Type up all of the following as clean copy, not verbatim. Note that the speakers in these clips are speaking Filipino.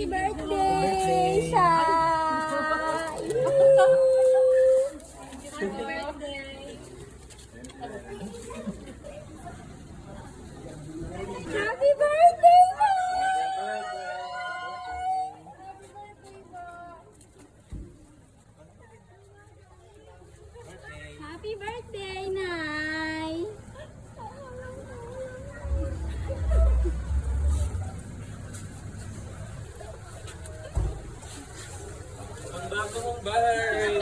Happy birthday, Shai! Happy birthday, Happy birthday, Nay! Ang bago mong bahay!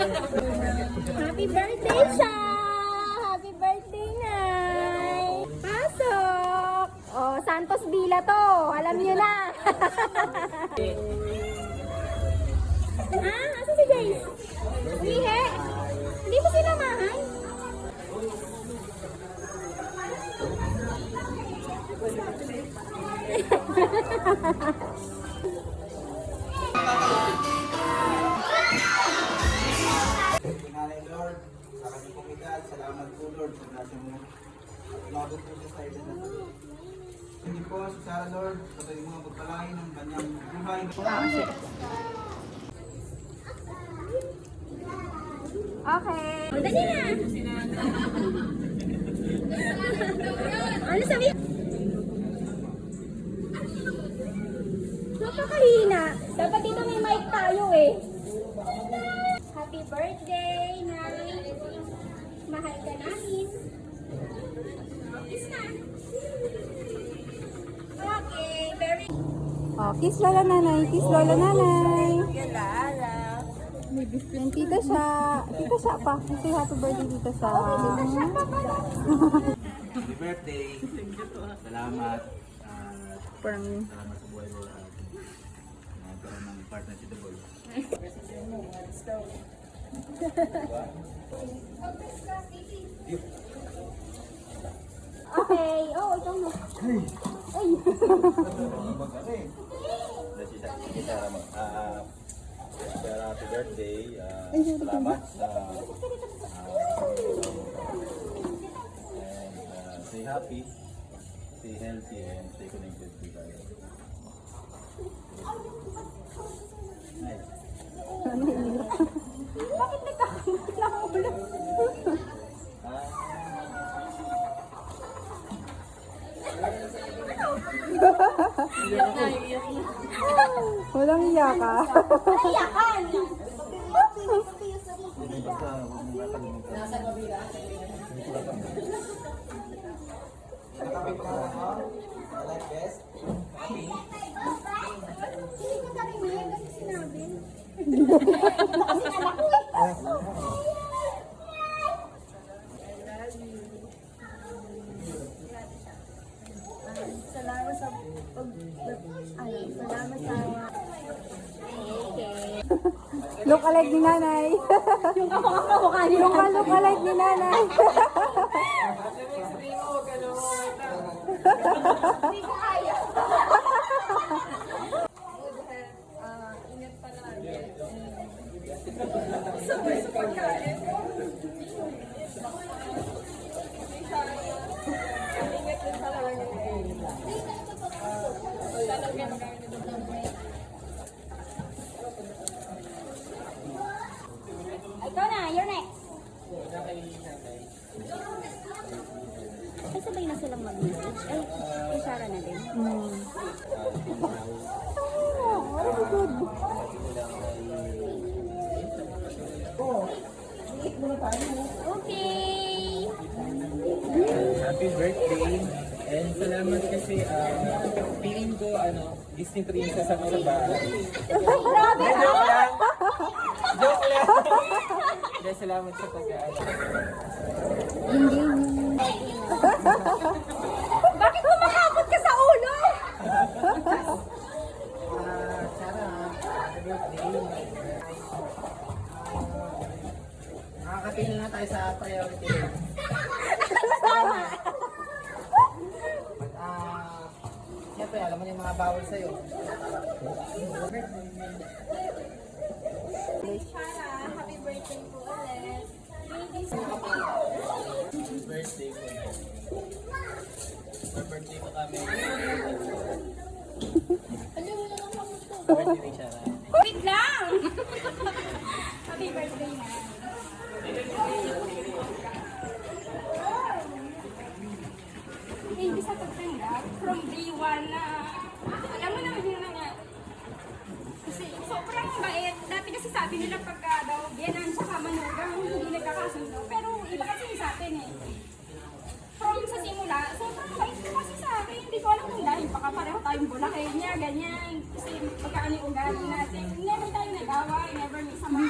Happy birthday, Sha! Happy birthday, Nay! Pasok! Oh, Santos Villa to. Alam niyo na. Ah, asa si Jace? Lihe? Hindi mo sinamahan? Nanay Lord, sa kanyang komunidad, salamat po Lord sa grasya mo. Umabot po sa side na ito. Hindi po si Sarah Lord, patuloy mo pagpalain ng kanyang buhay. Okay. O, dali na. Ano sabi? Napakahina. Dapat dito may mic tayo eh. Happy birthday, Nay. Mahal ka namin. Kiss na. Okay, very... Oh, kiss lola nanay, kiss lola nanay. Galala. Yan, tita siya. Tita siya pa. Say happy birthday, tita siya. Happy birthday! Salamat. Parang... Salamat sa buhay mo lahat. Nagkaroon ng partner si The Boy. Okay. Oh, ikaw na. Ay. Happy birthday. Salamat sa stay happy, stay healthy, and stay connected to God. Nice. Bakit nagkakamot lang ulo? Walang iyak ka. Iyakan! Nakapit ko na ako. Like best. Happy. Hindi ko kami ngayon kasi sinabi. Kasi anak ko eh. Salamat sa salamat sa okay. Look alike ni nanay. Yung kamukha niyo. Look alike ni nanay. Hindi ko kaya. Ingat pa lagi. Sabay sa pagkain. Ingat din sa lagi. Ikaw na, you're next. Ay, sabay na silang mag-message. Ay, kay Sarah na din. Okay. Happy birthday! And salamat kasi feeling ko Disney princess ako sa bahay. Grabe Joke lang! Joke lang! Dahil salamat sa pag-aano. Bakit kumakapot ka sa ulo? Sarah, happy birthday! Nakakapila na tayo sa priority. Siyempre, alam mo na yung mga bawal sa'yo. Sarah, happy birthday po ulit. Birthday ko. Birthday ko kami. Ano, wala nang kamusta. birthday ni Shara. Wait lang! Happy birthday na. Hindi sa pagtanggap from day one na alam mo naman yun na nga. Kasi sobrang bait. Dati kasi sabi nila pagka daw Vienan tsaka manugang hindi nagkakasundo. Pero iba kasi sa atin eh. From sa simula, sobrang bait ko kasi sa akin. Hindi ko alam kung dahil baka pareho tayong bulakay niya, ganyan. Kasi pagkaano yung ugali natin. Never tayo nag-away, never may sama.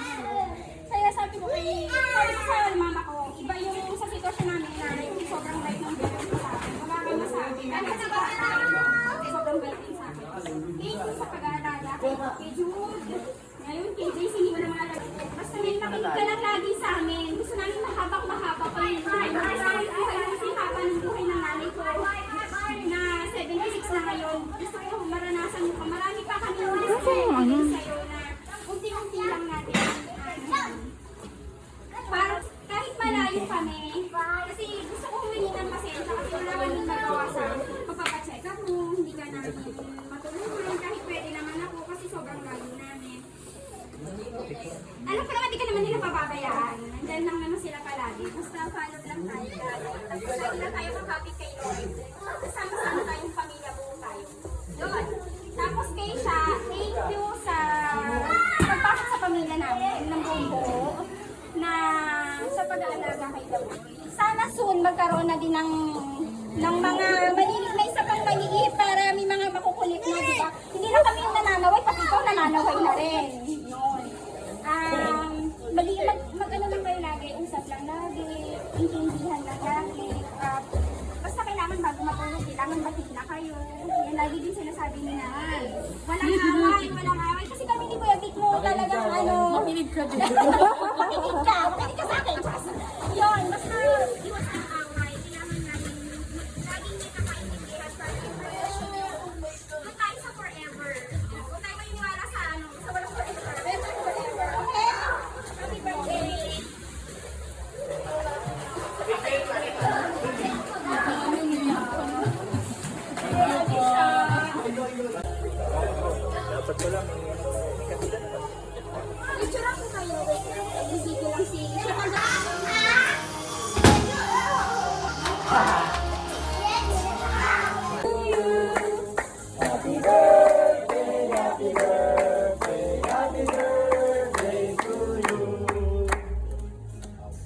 Kaya sabi ko sa mama ko, iba yung sa sitwasyon namin nanay ko, sobrang bait ng bigay ko sa akin. Wala kayo na sa akin. Kahit sa sobrang bait din sa akin. Thank you sa pag-aalala kay Jude. Ngayon, KJ, hindi mo naman alam. Basta may makinig ka lang lagi sa amin. Gusto namin mahaba pa yung buhay. Marami buhay kasi haba ng buhay ng nanay ko. Na 76 na ngayon. Gusto ko maranasan mo pa. Marami pa kami sa'yo na unti-unti lang natin. Parang kahit malayo kami, kasi gusto ko humingi ng pasensya kasi wala kami nagawa sa pagpapacheck up mo, hindi ka namin matulungan, kahit pwede naman ako kasi sobrang layo namin. Alam ko naman, di ka naman nila pababayaan. Nandyan lang naman sila palagi. Basta follow lang tayo. Tapos lagi lang tayo makapit kay Lord. Kasama-sama tayong pamilya, buo tayo. Yun. Tapos kay siya, thank you sa pagpasok sa pamilya namin ng buong buo na sa pag-aalaga kay Lord. Sana soon magkaroon na din ng mga maliit na isa pang maliit para may mga makukulit na, di ba? Hindi lang kami yung nananaway, pati ikaw nananaway na rin. Yun. Mag-ano lang kayo lagi, usap lang lagi, intindihan lang lagi. Basta kailangan bago matulog, kailangan matigla kayo. Yan lagi din sinasabi ni Nan. Walang away. Kasi kami ni Kuya Vic mo talagang ano... Makinig ka din. Makinig ka sa akin. Yun, basta iwas ang away. Kailangan natin laging may kakaintindihan sa ating relasyon. Huwag tayo sa forever. Huwag tayo maniniwala sa sa walang forever. Forever. Okay? Happy birthday! Dapat ko lang may kabila na. Picture ako kayo. Ibigay lang si...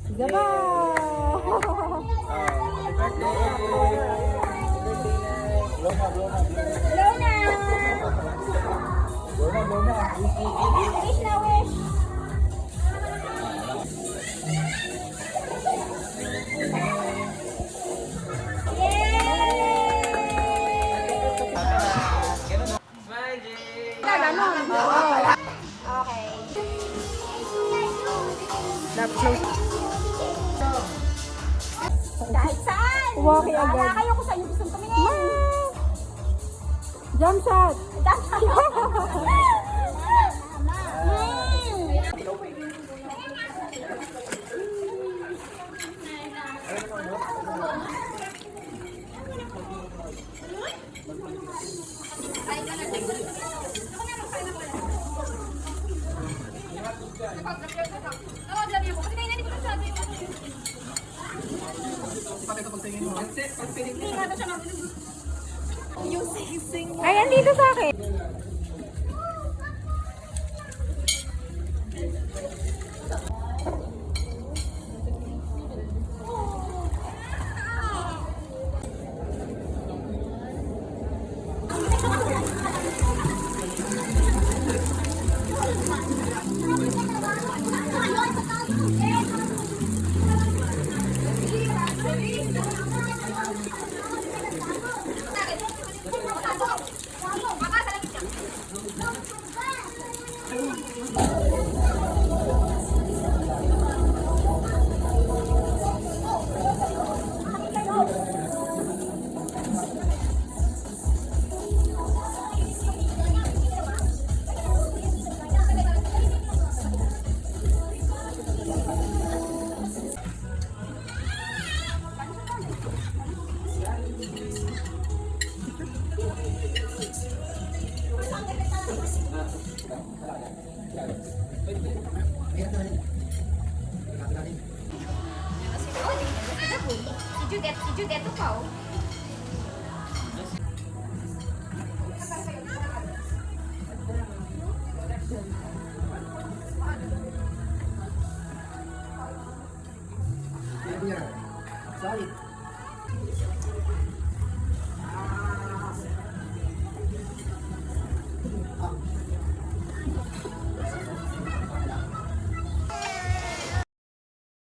Sige ba? Lona! Wish na wish! Smile, Jay! Ganon. Okay. Kahit saan! Waki agad. Wala kayo kung saan yung gustong tumingin. Jump shot. Ay, andito sa akin. Si Judet, si Judet pa oh.